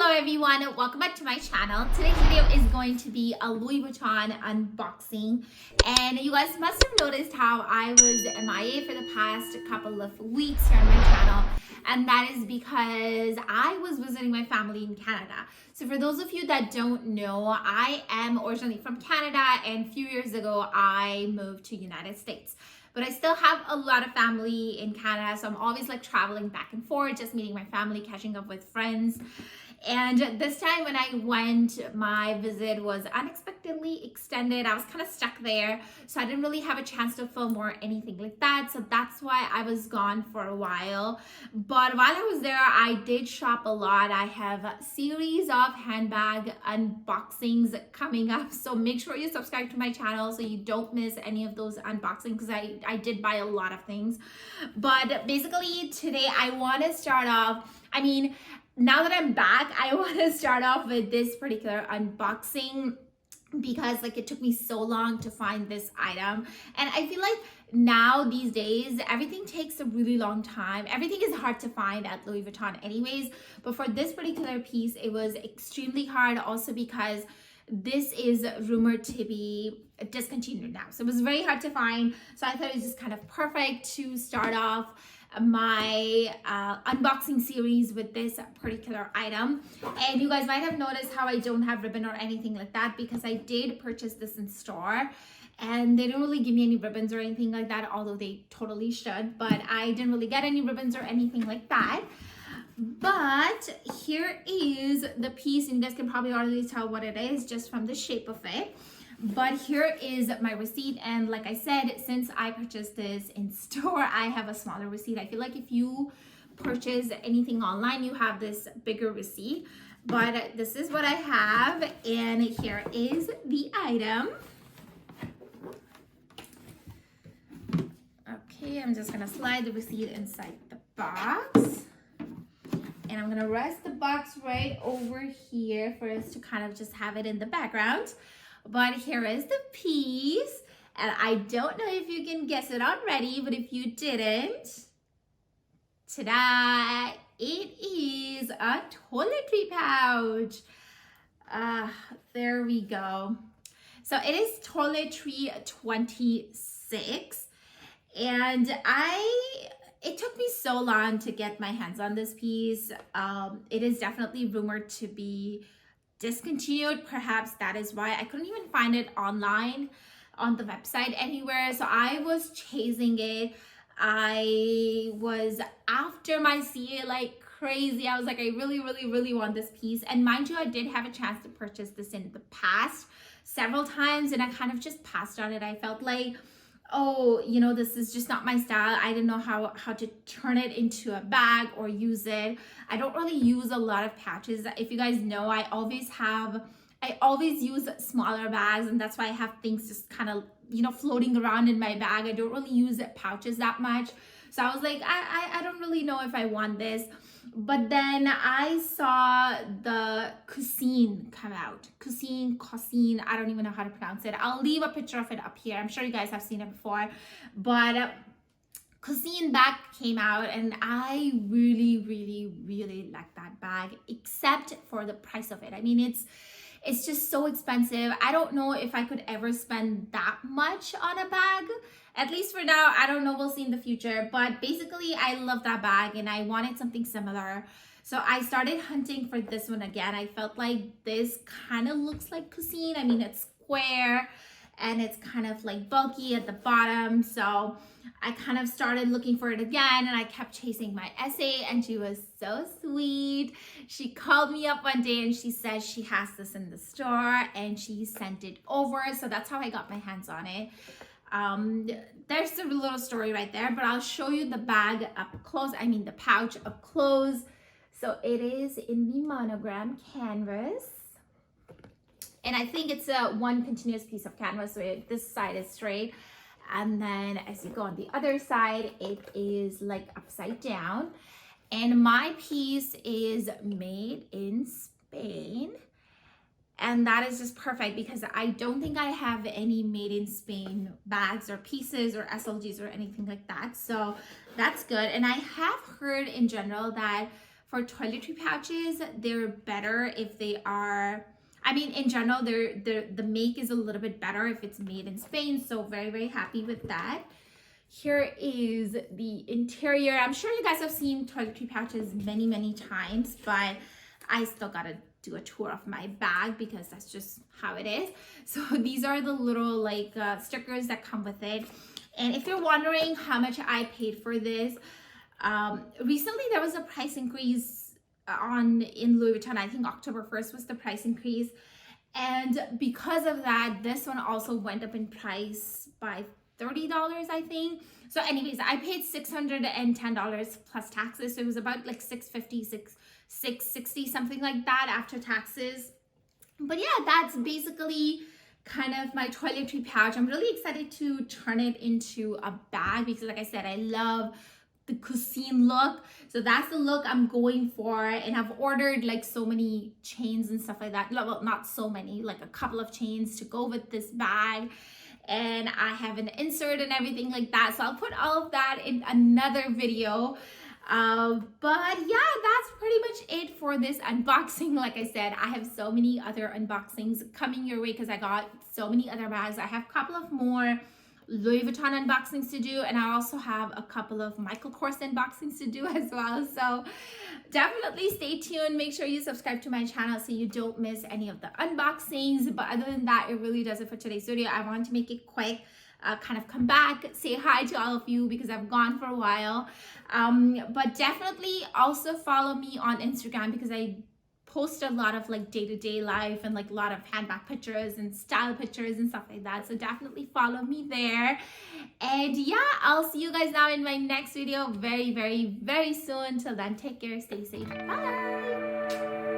Hello everyone, welcome back to my channel. Today's video is going to be a Louis Vuitton unboxing, and you guys must have noticed how I was MIA for the past couple of weeks here on my channel, and that is because I was visiting my family in Canada. So for those of you that don't know, I am originally from Canada, and a few years ago I moved to United States. But I still have a lot of family in Canada, so I'm always like traveling back and forth, just meeting my family, catching up with friends. And this time when I went, my visit was unexpectedly extended. I was kind of stuck there, so I didn't really have a chance to film or anything like that. So that's why I was gone for a while. But while I was there, I did shop a lot. I have a series of handbag unboxings coming up, so make sure you subscribe to my channel so you don't miss any of those unboxings, because I did buy a lot of things. But basically today I want to start off, now that I'm back, I want to start off with this particular unboxing because like it took me so long to find this item, and I feel like now these days everything takes a really long time. Everything is hard to find at Louis Vuitton anyways, but for this particular piece it was extremely hard, also because this is rumored to be discontinued now, so it was very hard to find. So I thought it was just kind of perfect to start off my unboxing series with this particular item. And you guys might have noticed how I don't have ribbon or anything like that, because I did purchase this in store and they didn't really give me any ribbons or anything like that, although they totally should, but I didn't really get any ribbons or anything like that. But here is the piece, and you guys can probably already tell what it is just from the shape of it. But here is my receipt, and like I said, since I purchased this in store, I have a smaller receipt. I feel like if you purchase anything online, you have this bigger receipt, but this is what I have, and here is the item. Okay, I'm just gonna slide the receipt inside the box, and I'm gonna rest the box right over here for us to kind of just have it in the background. But here is the piece, and I don't know if you can guess it already, but if you didn't, ta-da, it is a toiletry pouch. There we go. So it is Toiletry 26, and it took me so long to get my hands on this piece. It is definitely rumored to be discontinued. Perhaps that is why I couldn't even find it online on the website anywhere. So I was chasing it. I was after my CA like crazy. I was like, I really want this piece. And mind you, I did have a chance to purchase this in the past several times, and I kind of just passed on it. I felt like, oh, you know, this is just not my style. I didn't know how to turn it into a bag or use it. I don't really use a lot of pouches. If you guys know, I always use smaller bags, and that's why I have things just kind of, you know, floating around in my bag. I don't really use pouches that much. So I was like, I don't really know if I want this. But then I saw the Cuisine come out. Cuisine, I don't even know how to pronounce it. I'll leave a picture of it up here. I'm sure you guys have seen it before. But Cuisine bag came out, and I really like that bag, except for the price of it. I mean, it's just so expensive. I don't know if I could ever spend that much on a bag. At least for now, I don't know, we'll see in the future. But basically, I love that bag and I wanted something similar. So I started hunting for this one again. I felt like this kind of looks like Cuisine. I mean, it's square and it's kind of like bulky at the bottom. So I kind of started looking for it again, and I kept chasing my SA, and she was so sweet. She called me up one day and she said she has this in the store and she sent it over. So that's how I got my hands on it. There's a little story right there, but I'll show you the bag up close. I mean the pouch up close. So it is in the monogram canvas, and I think it's a one continuous piece of canvas, so this side is straight, and then as you go on the other side, it is like upside down. And my piece is made in Spain, and that is just perfect because I don't think I have any made in Spain bags or pieces or SLGs or anything like that. So that's good. And I have heard in general that for toiletry pouches, they're better if they are, I mean, in general, the make is a little bit better if it's made in Spain. So very, very happy with that. Here is the interior. I'm sure you guys have seen toiletry pouches many, many times, but I still gotta do a tour of my bag because that's just how it is. So these are the little like stickers that come with it. And if you're wondering how much I paid for this, recently there was a price increase in Louis Vuitton. I think October 1st was the price increase. And because of that, this one also went up in price by $30, I think. So anyways, I paid $610 plus taxes. So it was about like $650, $660, something like that after taxes. But yeah, that's basically kind of my toiletry pouch. I'm really excited to turn it into a bag because like I said, I love the cuisine look. So that's the look I'm going for. And I've ordered like so many chains and stuff like that. Well, not so many, like a couple of chains to go with this bag. And I have an insert and everything like that. So I'll put all of that in another video. But yeah, that's pretty much it for this unboxing. Like I said, I have so many other unboxings coming your way because I got so many other bags. I have a couple of more Louis Vuitton unboxings to do, and I also have a couple of Michael Kors unboxings to do as well. So definitely stay tuned. Make sure you subscribe to my channel so you don't miss any of the unboxings. But other than that, it really does it for today's video. I want to make it quick. Kind of come back, say hi to all of you because I've gone for a while. But definitely also follow me on Instagram because I post a lot of like day-to-day life and like a lot of handbag pictures and style pictures and stuff like that. So definitely follow me there. And yeah, I'll see you guys now in my next video very, very, very soon. Till then, take care, stay safe, bye.